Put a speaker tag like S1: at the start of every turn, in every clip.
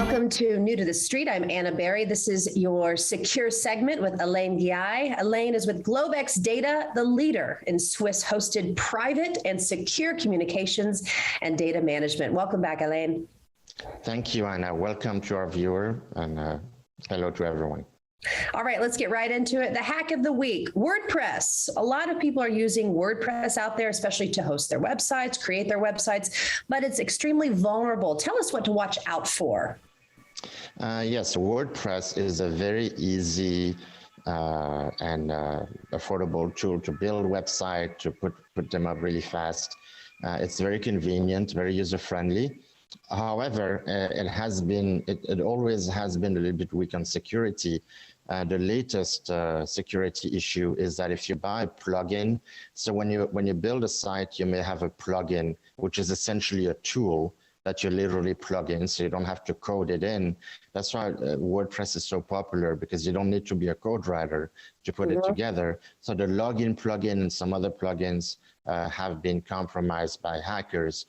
S1: Welcome to New to the Street. I'm Anna Berry. This is your Secure segment with Alain Ghiai. Alain is with Globex Data, the leader in Swiss-hosted private and secure communications and data management. Welcome back, Alain.
S2: Thank you, Anna. Welcome to our viewer, and hello to everyone.
S1: All right, let's get right into it. The hack of the week, WordPress. A lot of people are using WordPress out there, especially to host their websites, create their websites, but it's extremely vulnerable. Tell us what to watch out for.
S2: Yes, WordPress is a very easy and affordable tool to build a website, to put them up really fast. It's very convenient, very user-friendly. However, it always has been a little bit weak on security. The latest security issue is that if you buy a plugin, so when you build a site, you may have a plugin, which is essentially a tool that you literally plug in, so you don't have to code it in. That's why WordPress is so popular, because you don't need to be a code writer to put it together. So the login plugin and some other plugins have been compromised by hackers.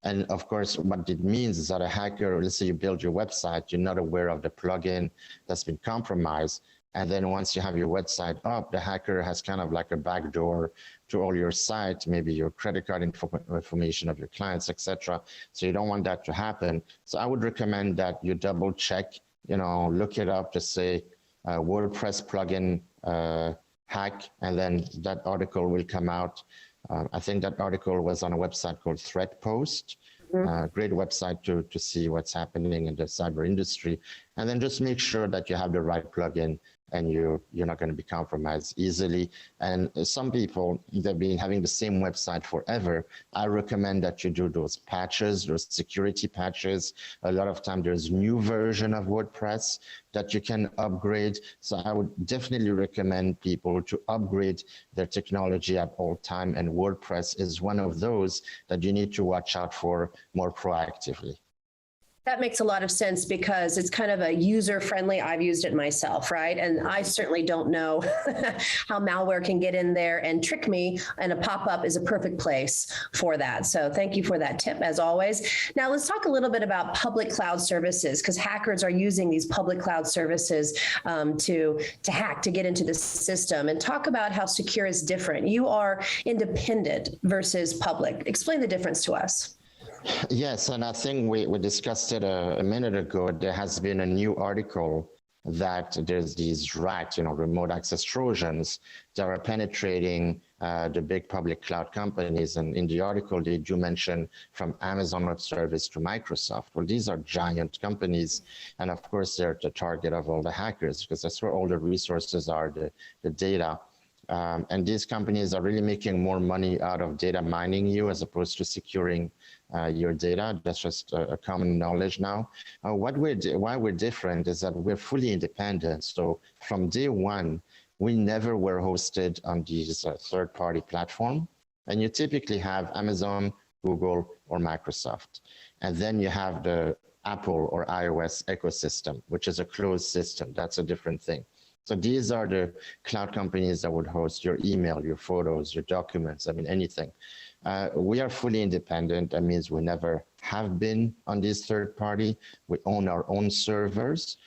S2: And of course, what it means is that a hacker, let's say you build your website, you're not aware of the plugin that's been compromised. And then once you have your website up, the hacker has kind of like a backdoor to all your site, maybe your credit card information of your clients, etc. So you don't want that to happen. So I would recommend that you double check, look it up to say WordPress plugin hack, and then that article will come out. I think that article was on a website called ThreatPost. Great website to see what's happening in the cyber industry. And then just make sure that you have the right plugin and you're not going to be compromised easily. And some people, they've been having the same website forever. I recommend that you do those patches, those security patches. A lot of time there's new version of WordPress that you can upgrade. So I would definitely recommend people to upgrade their technology at all time. And WordPress is one of those that you need to watch out for more proactively.
S1: That makes a lot of sense because it's kind of a user-friendly. I've used it myself, right? And I certainly don't know how malware can get in there and trick me, and a pop-up is a perfect place for that. So thank you for that tip, as always. Now let's talk a little bit about public cloud services, because hackers are using these public cloud services to hack, to get into the system, and talk about how Secure is different. You are independent versus public. Explain the difference to us.
S2: Yes, and I think we discussed it a minute ago. There has been a new article that there's these RAT, remote access Trojans, that are penetrating the big public cloud companies. And in the article, they do mention from Amazon Web Service to Microsoft. Well, these are giant companies. And of course, they're the target of all the hackers, because that's where all the resources are, the data. And these companies are really making more money out of data mining you as opposed to securing your data. That's just a common knowledge now. Why we're different is that we're fully independent. So from day one, we never were hosted on these third-party platform. And you typically have Amazon, Google, or Microsoft. And then you have the Apple or iOS ecosystem, which is a closed system. That's a different thing. So these are the cloud companies that would host your email, your photos, your documents, anything. We are fully independent. That means we never have been on this third party. We own our own servers.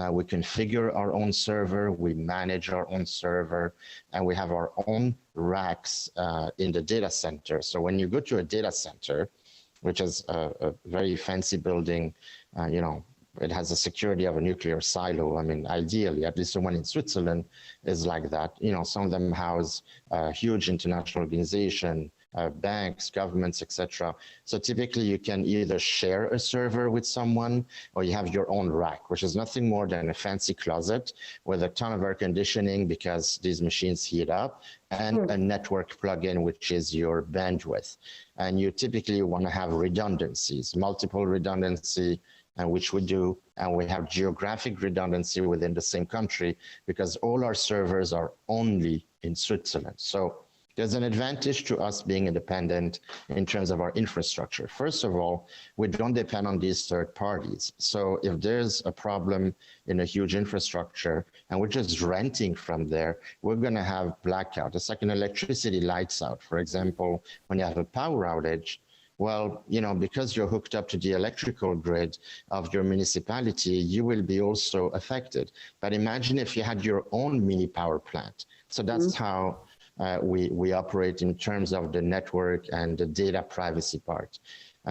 S2: We configure our own server. We manage our own server. And we have our own racks in the data center. So when you go to a data center, which is a very fancy building, it has the security of a nuclear silo. Ideally, at least the one in Switzerland is like that. Some of them house huge international organization, banks, governments, etc. So typically you can either share a server with someone, or you have your own rack, which is nothing more than a fancy closet with a ton of air conditioning because these machines heat up, and a network plugin, which is your bandwidth. And you typically want to have redundancies, multiple redundancy, which we do, and we have geographic redundancy within the same country because all our servers are only in Switzerland. So there's an advantage to us being independent in terms of our infrastructure. First of all, we don't depend on these third parties. So if there's a problem in a huge infrastructure and we're just renting from there, we're going to have blackout. It's like an electricity lights out. For example, when you have a power outage, Well, because you're hooked up to the electrical grid of your municipality, you will be also affected. But imagine if you had your own mini power plant. So that's how we operate in terms of the network and the data privacy part.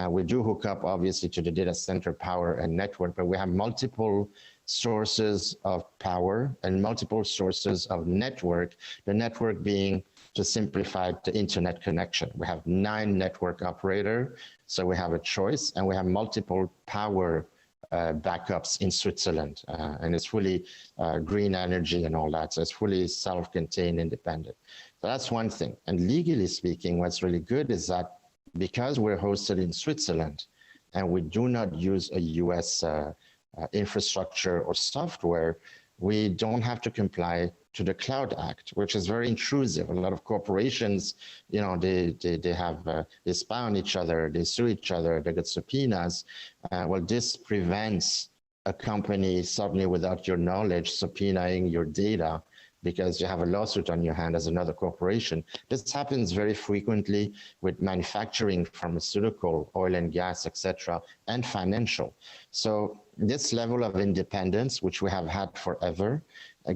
S2: We do hook up, obviously, to the data center power and network, but we have multiple sources of power and multiple sources of network, the network being, to simplify, the internet connection. We have 9 network operators, so we have a choice, and we have multiple power backups in Switzerland, and it's fully green energy and all that, so it's fully self-contained, independent. So that's one thing. And legally speaking, what's really good is that because we're hosted in Switzerland and we do not use a US infrastructure or software, we don't have to comply to the Cloud Act, which is very intrusive. A lot of corporations, they spy on each other, they sue each other, they get subpoenas. Well, this prevents a company suddenly, without your knowledge, subpoenaing your data because you have a lawsuit on your hand as another corporation. This happens very frequently with manufacturing, pharmaceutical, oil and gas, etc., and financial. So this level of independence, which we have had forever,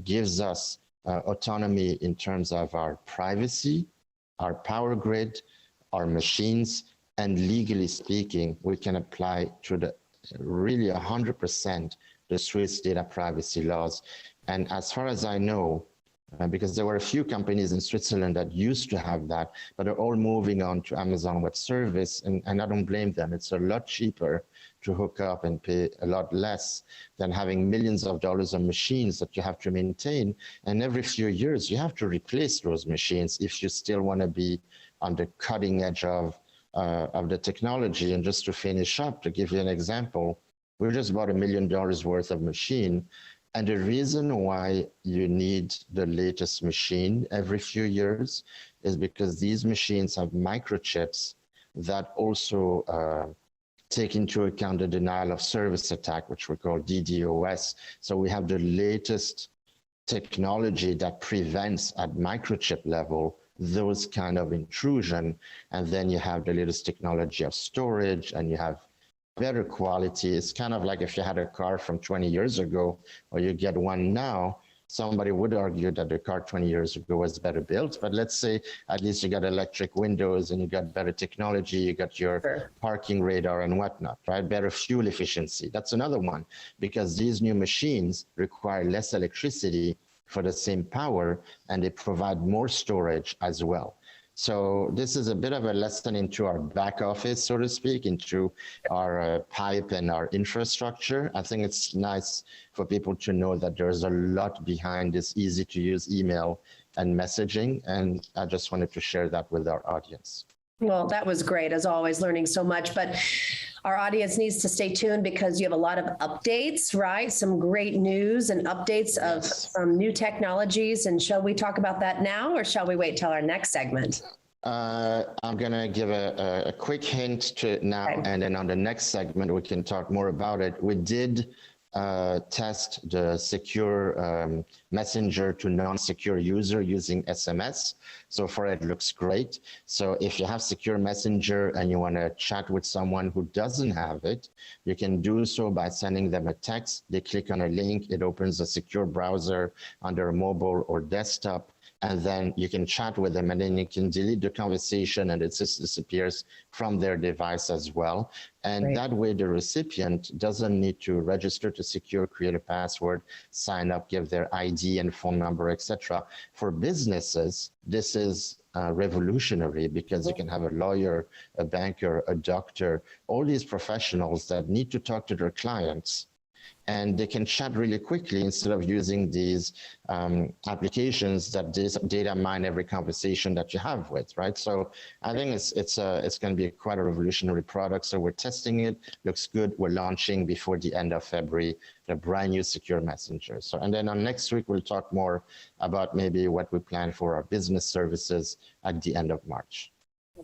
S2: gives us autonomy in terms of our privacy, our power grid, our machines, and legally speaking, we can apply to the really 100% the Swiss data privacy laws. And as far as I know, because there were a few companies in Switzerland that used to have that, but they're all moving on to Amazon Web Service, and I don't blame them. It's a lot cheaper to hook up and pay a lot less than having millions of dollars of machines that you have to maintain. And every few years, you have to replace those machines if you still want to be on the cutting edge of the technology. And just to finish up, to give you an example, we just bought $1 million worth of machine. And the reason why you need the latest machine every few years is because these machines have microchips that also take into account the denial of service attack, which we call DDoS. So we have the latest technology that prevents at microchip level those kind of intrusion. And then you have the latest technology of storage, and you have better quality. It's kind of like if you had a car from 20 years ago, or you get one now, somebody would argue that the car 20 years ago was better built. But let's say at least you got electric windows and you got better technology, you got your parking radar and whatnot, right? Better fuel efficiency. That's another one, because these new machines require less electricity for the same power, and they provide more storage as well. So this is a bit of a lesson into our back office, so to speak, into our pipe and our infrastructure. I think it's nice for people to know that there's a lot behind this easy to use email and messaging. And I just wanted to share that with our audience.
S1: Well, that was great, as always, learning so much. But our audience needs to stay tuned because you have a lot of updates, right? Some great news and updates of some new technologies. And shall we talk about that now, or shall we wait till our next segment?
S2: I'm going to give a quick hint to now, and then on the next segment, we can talk more about it. We did test the secure messenger to non-secure user using SMS. So far it looks great. So if you have secure messenger and you want to chat with someone who doesn't have it, you can do so by sending them a text. They click on a link, it opens a secure browser on their mobile or desktop, and then you can chat with them, and then you can delete the conversation and it just disappears from their device as well. And that way the recipient doesn't need to register to Sekur, create a password, sign up, give their ID and phone number, etc. For businesses, this is revolutionary, because you can have a lawyer, a banker, a doctor, all these professionals that need to talk to their clients, and they can chat really quickly instead of using these applications that data mine every conversation that you have with, right? So I think it's going to be quite a revolutionary product. So we're testing it, looks good. We're launching before the end of February, the brand new secure messenger. So, and then on next week, we'll talk more about maybe what we plan for our business services at the end of March.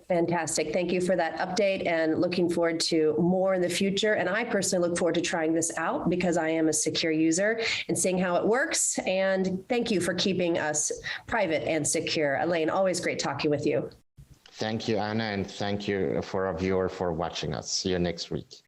S1: Fantastic. Thank you for that update, and looking forward to more in the future. And I personally look forward to trying this out because I am a Sekur user and seeing how it works. And thank you for keeping us private and secure. Alain, always great talking with you.
S2: Thank you, Anna, and thank you for our viewer for watching us. See you next week.